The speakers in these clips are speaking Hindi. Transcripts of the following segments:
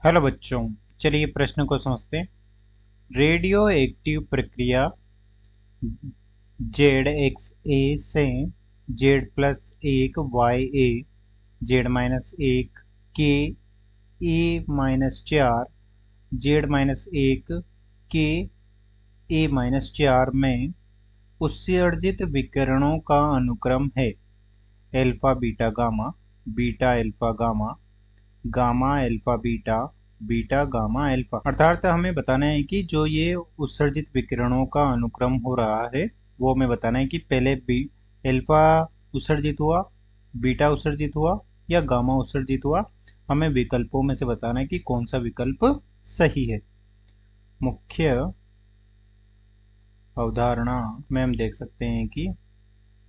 हेलो बच्चों, चलिए प्रश्न को समझते हैं। रेडियो एक्टिव प्रक्रिया जेड एक्स ए से जेड प्लस एक वाई ए जेड माइनस एक के ए माइनस चार जेड माइनस एक के ए माइनस चार में उत्सर्जित विकिरणों का अनुक्रम है alpha beta gamma, beta alpha gamma, gamma alpha beta, beta gamma alpha. अर्थात हमें बताना है कि जो ये उत्सर्जित विकिरणों का अनुक्रम हो रहा है वो हमें बताना है कि पहले एल्फा उत्सर्जित हुआ, बीटा उत्सर्जित हुआ या गामा उत्सर्जित हुआ। हमें विकल्पों में से बताना है कि कौन सा विकल्प सही है। मुख्य अवधारणा में हम देख सकते हैं कि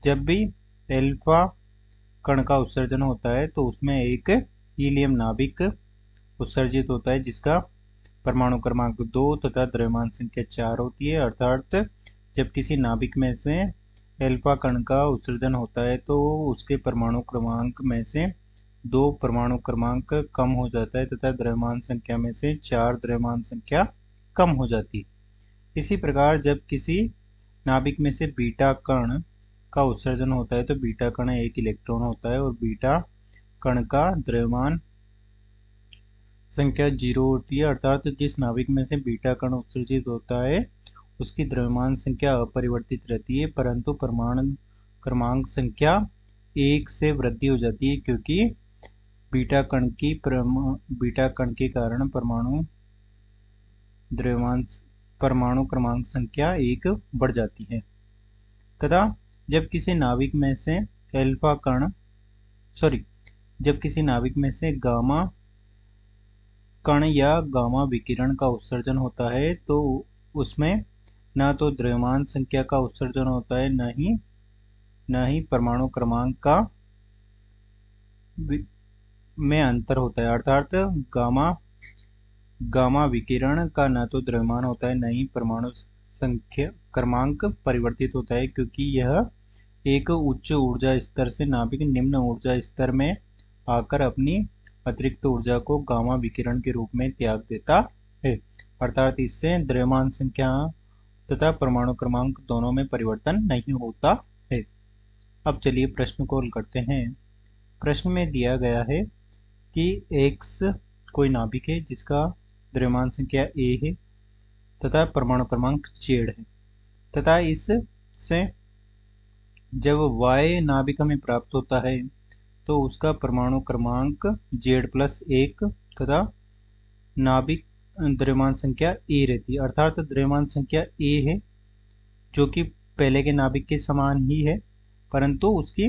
जब भी एल्फा कण का उत्सर्जन होता है तो उसमें एक हीलियम नाभिक उत्सर्जित होता है जिसका परमाणु क्रमांक 2 तथा द्रव्यमान संख्या 4 होती है। अर्थात जब किसी नाभिक में से एल्फा कण का उत्सर्जन होता है तो उसके परमाणु क्रमांक में से 2 परमाणु क्रमांक कम हो जाता है तथा द्रव्यमान संख्या में से 4 द्रव्यमान संख्या कम हो जाती है। इसी प्रकार जब किसी नाभिक में से बीटा कण का उत्सर्जन होता है तो बीटा कण एक इलेक्ट्रॉन होता है और बीटा कण का द्रव्यमान संख्या 0 होती है। अर्थात जिस नाभिक में से बीटा कण उत्सर्जित होता है उसकी द्रव्यमान संख्या अपरिवर्तित रहती है, परंतु परमाणु क्रमांक संख्या 1 से वृद्धि हो जाती है क्योंकि बीटा कण के कारण परमाणु क्रमांक संख्या 1 बढ़ जाती है। तथा जब किसी नाभिक में से जब किसी नाभिक में से गामा कण या गामा विकिरण का उत्सर्जन होता है तो उसमें न तो द्रव्यमान संख्या का उत्सर्जन होता है न ही परमाणु क्रमांक का में अंतर होता है। अर्थात गामा विकिरण का न तो द्रव्यमान होता है न ही परमाणु संख्या क्रमांक परिवर्तित होता है क्योंकि यह एक उच्च ऊर्जा स्तर से नाभिक निम्न ऊर्जा स्तर में आकर अपनी अतिरिक्त ऊर्जा को गामा विकिरण के रूप में त्याग देता है। अर्थात इससे द्रव्यमान संख्या तथा परमाणु क्रमांक दोनों में परिवर्तन नहीं होता है। अब चलिए प्रश्न को हल करते हैं। प्रश्न में दिया गया है कि x कोई नाभिक है जिसका द्रव्यमान संख्या a है तथा परमाणु क्रमांक z है तथा इससे जब y नाभिक हमें प्राप्त होता है तो उसका परमाणु क्रमांक Z+1 तथा नाभिक द्रव्यमान संख्या a रहती है। अर्थात द्रव्यमान संख्या a है जो कि पहले के नाभिक के समान ही है, परंतु उसकी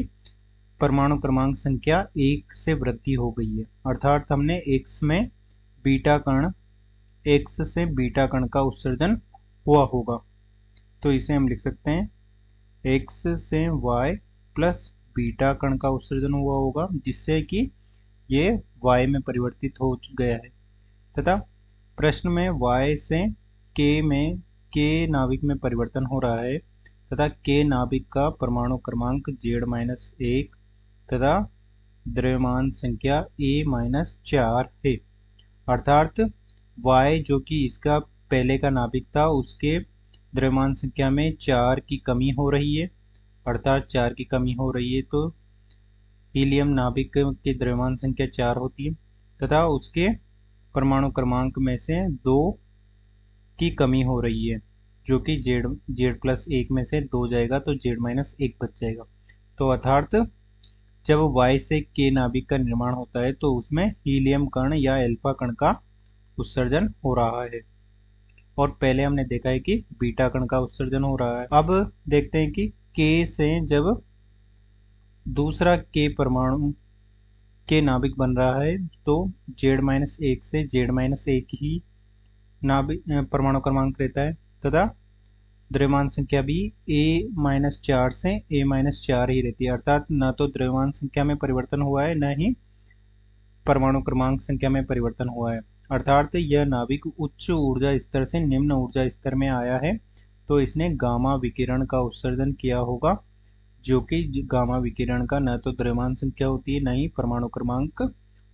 परमाणु क्रमांक संख्या 1 से वृद्धि हो गई है। अर्थात हमने x से बीटा कण का उत्सर्जन हुआ होगा, तो इसे हम लिख सकते हैं x से y प्लस बीटा कण का उत्सर्जन हुआ होगा जिससे कि ये y में परिवर्तित हो गया है। तथा प्रश्न में y से k नाभिक में परिवर्तन हो रहा है तथा k नाभिक का परमाणु क्रमांक Z-1 तथा द्रव्यमान संख्या A-4 है। अर्थात y जो कि इसका पहले का नाभिक था उसके द्रव्यमान संख्या में 4 की कमी हो रही है। अर्थात 4 की कमी हो रही है तो हीलियम नाभिक की द्रव्यमान संख्या 4 होती है तथा उसके परमाणु क्रमांक में से 2 की कमी हो रही है जो कि Z+1 में से 2 जाएगा तो Z-1 बच जाएगा। तो अर्थात जब Y से K नाभिक का निर्माण होता है तो उसमें हीलियम कण या एल्फा कण का उत्सर्जन हो रहा है और पहले हमने देखा है कि बीटा कण का उत्सर्जन हो रहा है। अब देखते हैं कि K से जब दूसरा K नाभिक बन रहा है तो Z-1 से Z-1 ही नाभिक परमाणु क्रमांक रहता है तथा द्रव्यमान संख्या भी A-4 से A-4 ही रहती है। अर्थात न तो द्रव्यमान संख्या में परिवर्तन हुआ है न ही परमाणु क्रमांक संख्या में परिवर्तन हुआ है। अर्थात यह नाभिक उच्च ऊर्जा स्तर से निम्न ऊर्जा स्तर में आया है तो इसने गामा विकिरण का उत्सर्जन किया होगा जो कि गामा विकिरण का न तो द्रव्यमान संख्या होती है न ही परमाणु क्रमांक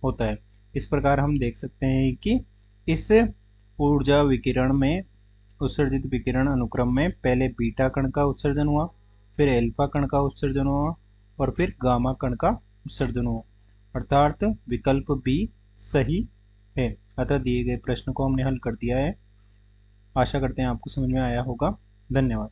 होता है। इस प्रकार हम देख सकते हैं कि इस ऊर्जा विकिरण में उत्सर्जित विकिरण अनुक्रम में पहले बीटा कण का उत्सर्जन हुआ, फिर एल्फा कण का उत्सर्जन हुआ और फिर गामा कण का उत्सर्जन हुआ, अर्थात विकल्प बी सही है। अतः दिए गए प्रश्न को हमने हल कर दिया है। आशा करते हैं आपको समझ में आया होगा। धन्यवाद।